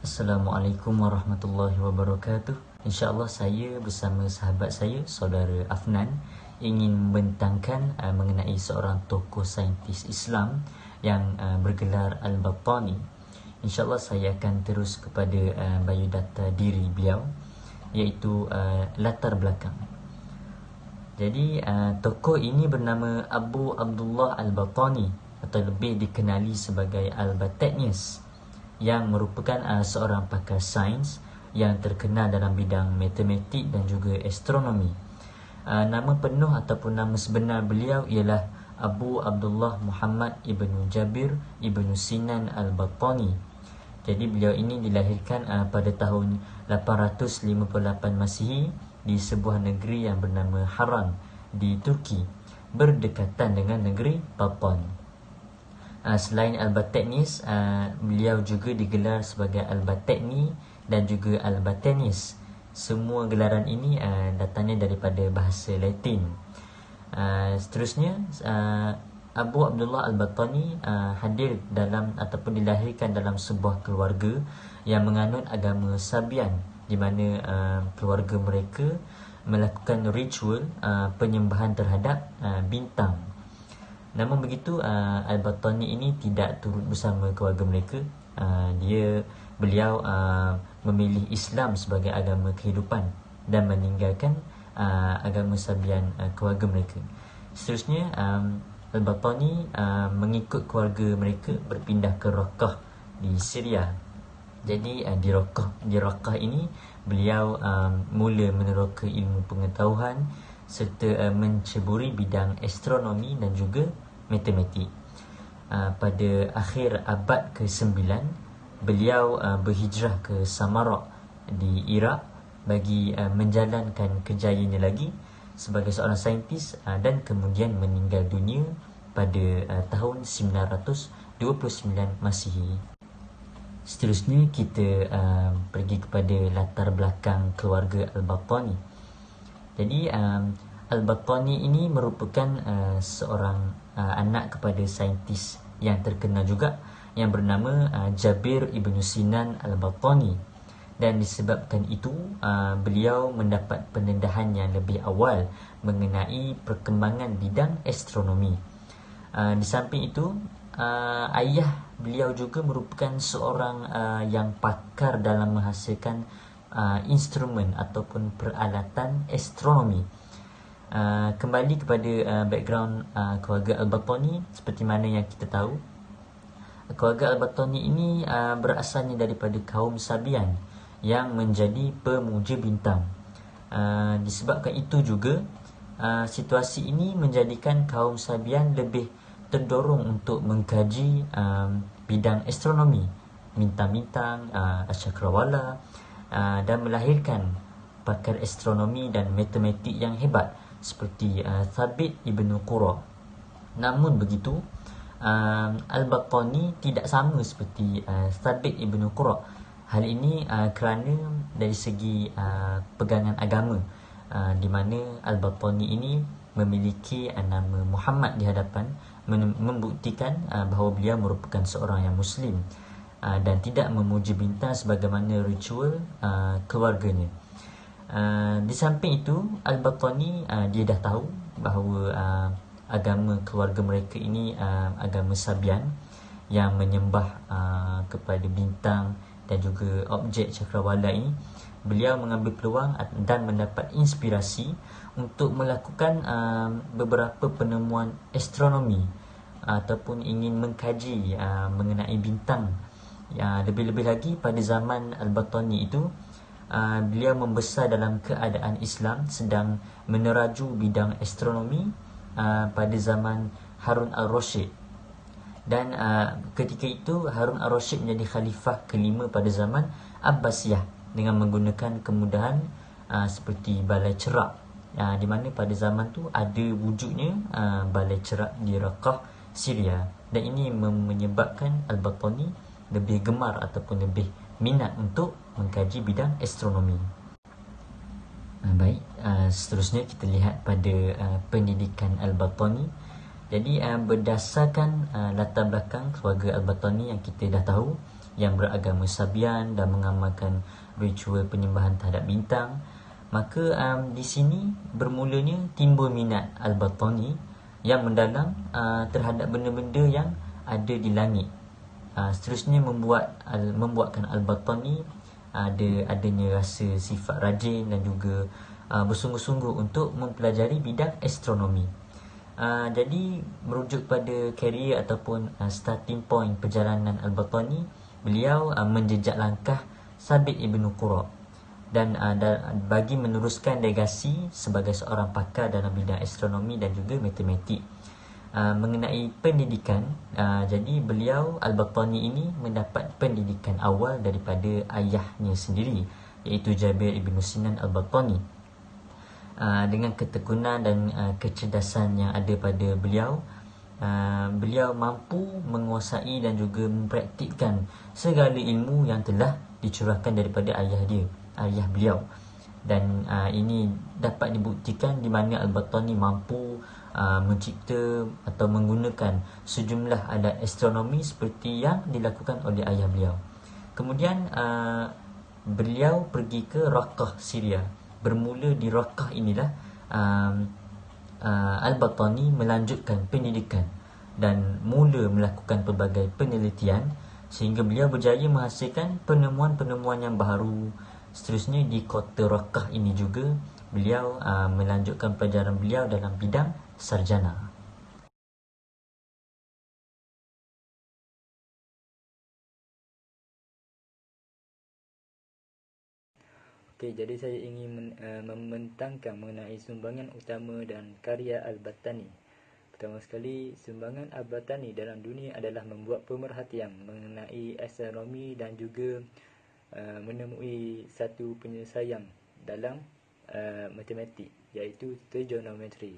Assalamualaikum warahmatullahi wabarakatuh. InsyaAllah saya bersama sahabat saya, saudara Afnan, ingin membentangkan mengenai seorang tokoh saintis Islam yang bergelar Al-Battani. InsyaAllah saya akan terus kepada biodata diri beliau, iaitu latar belakang. Jadi tokoh ini bernama Abu Abdullah Al-Battani atau lebih dikenali sebagai Al-Battanius, yang merupakan seorang pakar sains yang terkenal dalam bidang matematik dan juga astronomi. Nama penuh ataupun nama sebenar beliau ialah Abu Abdullah Muhammad ibnu Jabir ibnu Sinan Al-Battani. Jadi beliau ini dilahirkan pada tahun 858 Masihi di sebuah negeri yang bernama Haran di Turki, berdekatan dengan negeri Battan. Selain Al-Battanius, beliau juga digelar sebagai Al-Battani dan juga Al-Battanius. Semua gelaran ini datangnya daripada bahasa Latin. Seterusnya, Abu Abdullah Al-Battani hadir dalam ataupun dilahirkan dalam sebuah keluarga yang menganut agama Sabian, di mana keluarga mereka melakukan ritual penyembahan terhadap bintang. Namun begitu, Al-Battani ini tidak turut bersama keluarga mereka. Beliau memilih Islam sebagai agama kehidupan dan meninggalkan agama Sabian keluarga mereka. Seterusnya, Al-Battani mengikut keluarga mereka berpindah ke Raqqah di Syria. Jadi di Raqqah ini beliau mula meneroka ilmu pengetahuan serta menceburi bidang astronomi dan juga matematik. Pada akhir abad ke-9, beliau berhijrah ke Samarra di Iraq bagi menjalankan kerjayanya lagi sebagai seorang saintis dan kemudian meninggal dunia pada tahun 929 Masihi. Seterusnya kita pergi kepada latar belakang keluarga Al-Battani. Jadi Al-Battani ini merupakan seorang anak kepada saintis yang terkenal juga yang bernama Jabir ibnu Sinan Al-Battani, dan disebabkan itu beliau mendapat pendedahan yang lebih awal mengenai perkembangan bidang astronomi. Di samping itu, ayah beliau juga merupakan seorang yang pakar dalam menghasilkan instrumen ataupun peralatan astronomi. Kembali kepada background keluarga Al-Battani, seperti mana yang kita tahu, keluarga Al-Battani ini berasalnya daripada kaum Sabian yang menjadi pemuja bintang. Disebabkan itu juga situasi ini menjadikan kaum Sabian lebih terdorong untuk mengkaji bidang astronomi, bintang-bintang, cakrawala, dan melahirkan pakar astronomi dan matematik yang hebat seperti Thabit ibnu Qurra. Namun begitu, Al-Battani tidak sama seperti Thabit ibnu Qurra. Hal ini kerana dari segi pegangan agama, di mana Al-Battani ini memiliki nama Muhammad di hadapan, membuktikan bahawa beliau merupakan seorang yang Muslim dan tidak memuji bintang sebagaimana ritual keluarganya. Di samping itu, Al-Battani dia dah tahu bahawa agama keluarga mereka ini agama Sabian yang menyembah kepada bintang dan juga objek cakrawala ini. Beliau mengambil peluang dan mendapat inspirasi untuk melakukan beberapa penemuan astronomi ataupun ingin mengkaji mengenai bintang. Lebih-lebih lagi pada zaman Al-Battani itu, beliau membesar dalam keadaan Islam sedang meneraju bidang astronomi pada zaman Harun al-Rashid. Dan ketika itu Harun al-Rashid menjadi khalifah kelima pada zaman Abbasiyah dengan menggunakan kemudahan seperti balai cerak, di mana pada zaman tu ada wujudnya balai cerak di Raqqah, Syria, dan ini menyebabkan Al-Battani lebih gemar ataupun lebih minat untuk mengkaji bidang astronomi. Baik, seterusnya kita lihat pada pendidikan Al-Battani. Jadi berdasarkan latar belakang keluarga Al-Battani yang kita dah tahu, yang beragama Sabian dan mengamalkan ritual penyembahan terhadap bintang. Maka di sini bermulanya timbul minat Al-Battani yang mendalam terhadap benda-benda yang ada di langit. Seterusnya membuatkan Al-Battani adanya rasa sifat rajin dan juga bersungguh-sungguh untuk mempelajari bidang astronomi. Jadi merujuk pada karier ataupun starting point perjalanan Al-Battani, beliau menjejak langkah Sabit Ibn Qura dan bagi meneruskan legasi sebagai seorang pakar dalam bidang astronomi dan juga matematik. Mengenai pendidikan, jadi beliau Al-Battani ini mendapat pendidikan awal daripada ayahnya sendiri, iaitu Jabir Ibn Sinan Al-Battani. Dengan ketekunan dan kecerdasan yang ada pada beliau, beliau mampu menguasai dan juga mempraktikkan segala ilmu yang telah dicurahkan daripada ayah beliau. Dan ini dapat dibuktikan di mana Al-Battani mampu mencipta atau menggunakan sejumlah alat astronomi seperti yang dilakukan oleh ayah beliau. Kemudian beliau pergi ke Raqqah, Syria. Bermula di Raqqah inilah Al-Battani melanjutkan pendidikan dan mula melakukan pelbagai penelitian sehingga beliau berjaya menghasilkan penemuan-penemuan yang baru. Seterusnya di kota Raqqah ini juga beliau melanjutkan pelajaran beliau dalam bidang sarjana. Okey, jadi saya ingin membentangkan mengenai sumbangan utama dan karya Al-Battani. Pertama sekali, sumbangan Al-Battani dalam dunia adalah membuat pemerhatian mengenai astronomi dan juga menemui satu penyelesaian dalam matematik, iaitu trigonometri.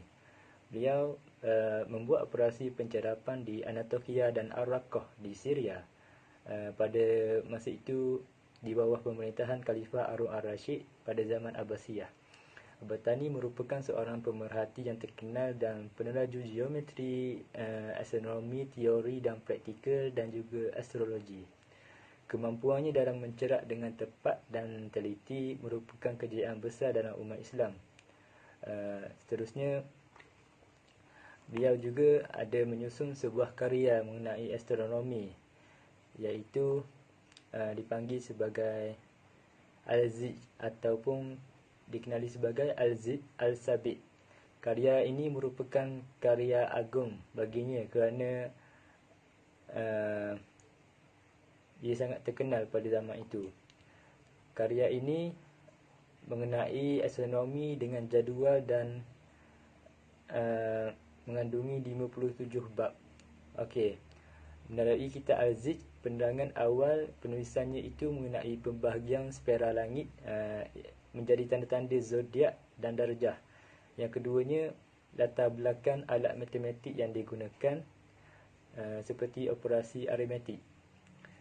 Beliau membuat operasi pencerapan di Anatolia dan Ar-Raqqah di Syria pada masa itu di bawah pemerintahan Khalifah Harun al-Rashid pada zaman Abbasiyah. Al-Battani merupakan seorang pemerhati yang terkenal dan peneraju geometri, astronomi, teori dan praktikal dan juga astrologi. Kemampuannya dalam mencerak dengan tepat dan teliti merupakan kejayaan besar dalam umat Islam. Seterusnya, beliau juga ada menyusun sebuah karya mengenai astronomi, iaitu dipanggil sebagai Al-Zij ataupun dikenali sebagai Al-Zij Al-Sabit. Karya ini merupakan karya agung baginya kerana dia sangat terkenal pada zaman itu. Karya ini mengenai astronomi dengan jadual dan mengandungi 57 bab. Okey. Melalui kitab Al-Zij, penerangan awal penulisannya itu mengenai pembahagian spiral langit menjadi tanda-tanda zodiak dan darjah. Yang keduanya, latar belakang alat matematik yang digunakan seperti operasi aritmetik.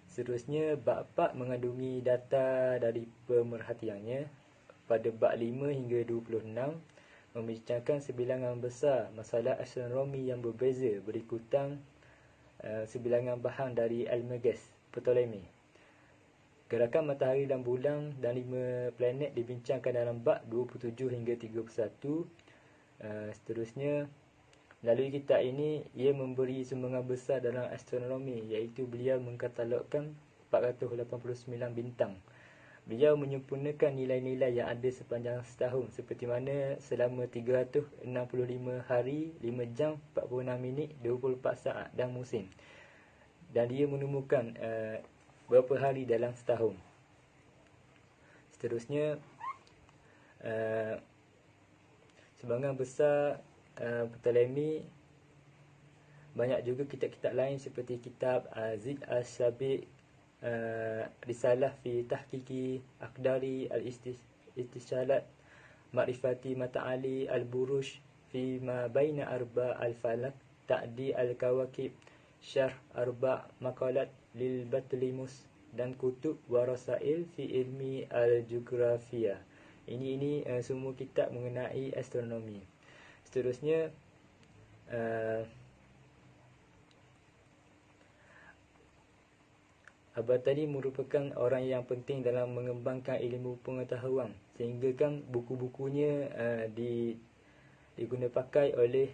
Seterusnya, bab 4 mengandungi data dari pemerhatiannya. Pada bab 5 hingga 26 membincangkan sebilangan besar masalah astronomi yang berbeza berikutan sebilangan bahan dari Almagest, Ptolemy. Gerakan matahari dan bulan dan 5 planet dibincangkan dalam bab 27 hingga 31. Seterusnya, melalui kitab ini, ia memberi sumbangan besar dalam astronomi, iaitu beliau mengkatalogkan 489 bintang. Beliau menyempurnakan nilai-nilai yang ada sepanjang setahun, seperti mana selama 365 hari, 5 jam, 46 minit, 24 saat dan musim. Dan dia menemukan berapa hari dalam setahun. Seterusnya, sumbangan besar Ptolemy. Banyak juga kitab-kitab lain seperti kitab Zid Al-Sabiq, Risalah fi Tahqiqi Aqdari Al-Istishalat, Ma'rifati Mata'ali Al-Burush fi ma baina arba al-falak, Ta'di Al-Kawakib, Syarh Arba' Maqalat lil Batlimus, dan kutub warasail fi ilmi al-Jugrafiyah. Ini semua kitab mengenai astronomi. Seterusnya, Al-Battani merupakan orang yang penting dalam mengembangkan ilmu pengetahuan, sehingga kan buku-bukunya diguna pakai oleh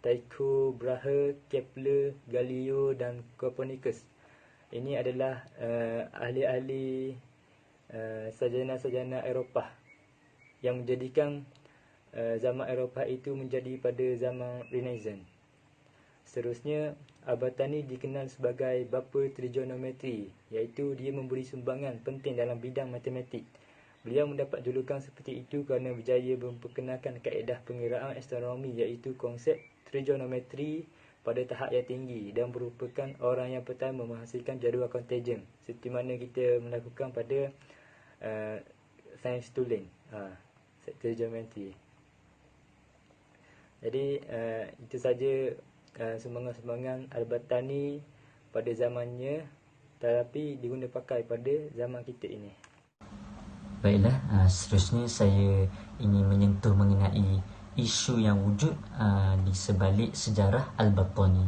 Tycho Brahe, Kepler, Galileo dan Copernicus. Ini adalah ahli-ahli sarjana-sarjana Eropah yang menjadikan zaman Eropah itu menjadi pada zaman Renaissance. Seterusnya, Al-Battani dikenal sebagai bapa trigonometri, iaitu dia memberi sumbangan penting dalam bidang matematik. Beliau mendapat julukan seperti itu kerana berjaya memperkenalkan kaedah pengiraan astronomi, iaitu konsep trigonometri pada tahap yang tinggi, dan merupakan orang yang pertama menghasilkan jadual contingent seperti mana kita melakukan pada sains tulen, trigonometri. Jadi itu saja sumbangan-sumbangan Al-Battani pada zamannya, tetapi diguna pakai pada zaman kita ini. Baiklah, seterusnya saya ingin menyentuh mengenai isu yang wujud di sebalik sejarah Al-Battani.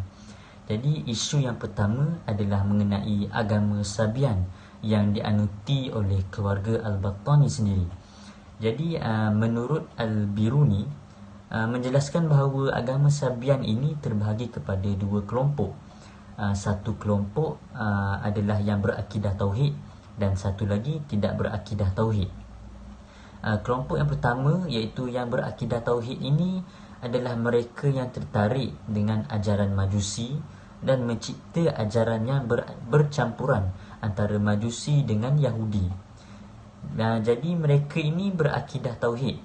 Jadi isu yang pertama adalah mengenai agama Sabian yang dianuti oleh keluarga Al-Battani sendiri. Jadi menurut Al-Biruni menjelaskan bahawa agama Sabian ini terbahagi kepada dua kelompok. Satu kelompok adalah yang berakidah tauhid dan satu lagi tidak berakidah tauhid. Kelompok yang pertama, iaitu yang berakidah tauhid ini, adalah mereka yang tertarik dengan ajaran Majusi dan mencipta ajaran yang bercampuran antara Majusi dengan Yahudi. Jadi mereka ini berakidah tauhid,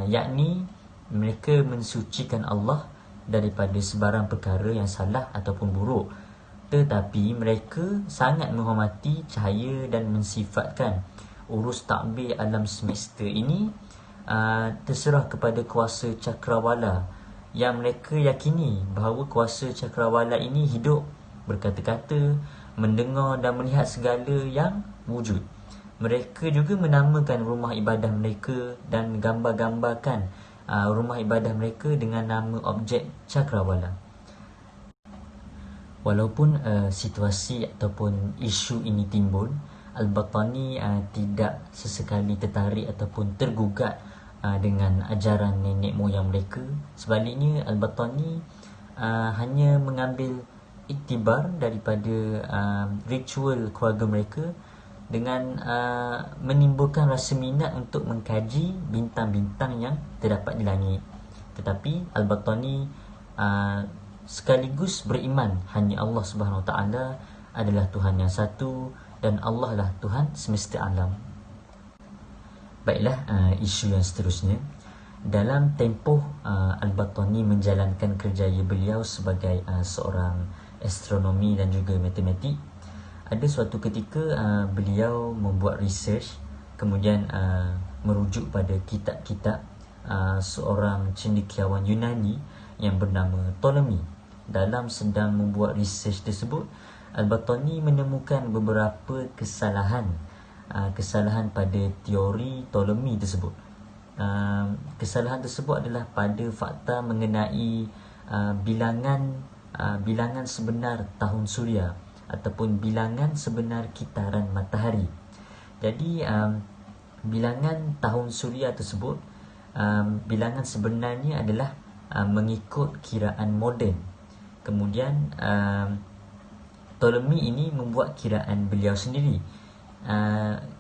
yakni mereka mensucikan Allah daripada sebarang perkara yang salah ataupun buruk. Tetapi mereka sangat menghormati cahaya dan mensifatkan urus takbir alam semesta ini terserah kepada kuasa cakrawala, yang mereka yakini bahawa kuasa cakrawala ini hidup, berkata-kata, mendengar dan melihat segala yang wujud. Mereka juga menamakan rumah ibadah mereka dan gambar-gambarkan rumah ibadah mereka dengan nama objek cakrawala. Walaupun situasi ataupun isu ini timbul, Al-Battani tidak sesekali tertarik ataupun tergugat dengan ajaran nenek moyang mereka. Sebaliknya, Al-Battani hanya mengambil iktibar daripada ritual keluarga mereka dengan menimbulkan rasa minat untuk mengkaji bintang-bintang yang terdapat di langit. Tetapi Al-Battani sekaligus beriman hanya Allah Subhanahu Wa Taala adalah Tuhan yang satu dan Allah lah Tuhan semesta alam. Baiklah, isu yang seterusnya. Dalam tempoh Al-Battani menjalankan kerjaya beliau sebagai seorang astronomi dan juga matematik, ada suatu ketika beliau membuat research, kemudian merujuk pada kitab-kitab seorang cendekiawan Yunani yang bernama Ptolemy. Dalam sedang membuat research tersebut, Al-Battani menemukan beberapa kesalahan pada teori Ptolemy tersebut. Kesalahan tersebut adalah pada fakta mengenai bilangan sebenar tahun suria ataupun bilangan sebenar kitaran matahari. Jadi bilangan tahun suria tersebut, bilangan sebenarnya adalah mengikut kiraan moden. Kemudian Ptolemy ini membuat kiraan beliau sendiri,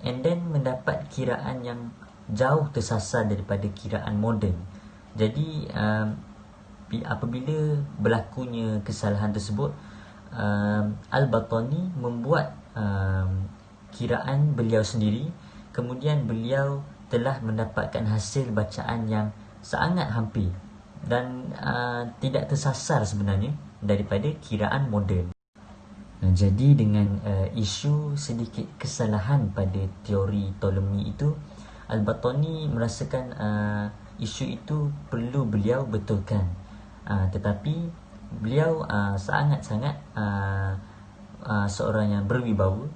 and then mendapat kiraan yang jauh tersasar daripada kiraan moden. Jadi apabila berlakunya kesalahan tersebut, Al-Battani membuat kiraan beliau sendiri. Kemudian beliau telah mendapatkan hasil bacaan yang sangat hampir dan tidak tersasar sebenarnya daripada kiraan moden. Jadi dengan isu sedikit kesalahan pada teori Ptolemy itu, Al-Battani merasakan isu itu perlu beliau betulkan. Tetapi beliau sangat-sangat seorang yang berwibawa,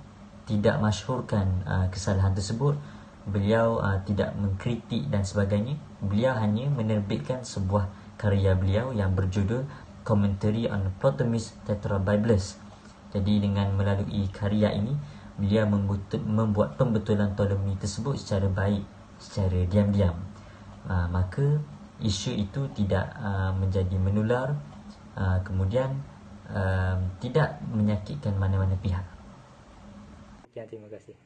tidak masyhurkan kesalahan tersebut. Beliau tidak mengkritik dan sebagainya. Beliau hanya menerbitkan sebuah karya beliau yang berjudul Commentary on Ptolemy's Tetrabiblos, Jadi dengan melalui karya ini, beliau membuat pembetulan Ptolemy tersebut secara baik, secara diam-diam. Maka isu itu tidak menjadi menular, kemudian tidak menyakitkan mana-mana pihak. Sekian, terima kasih.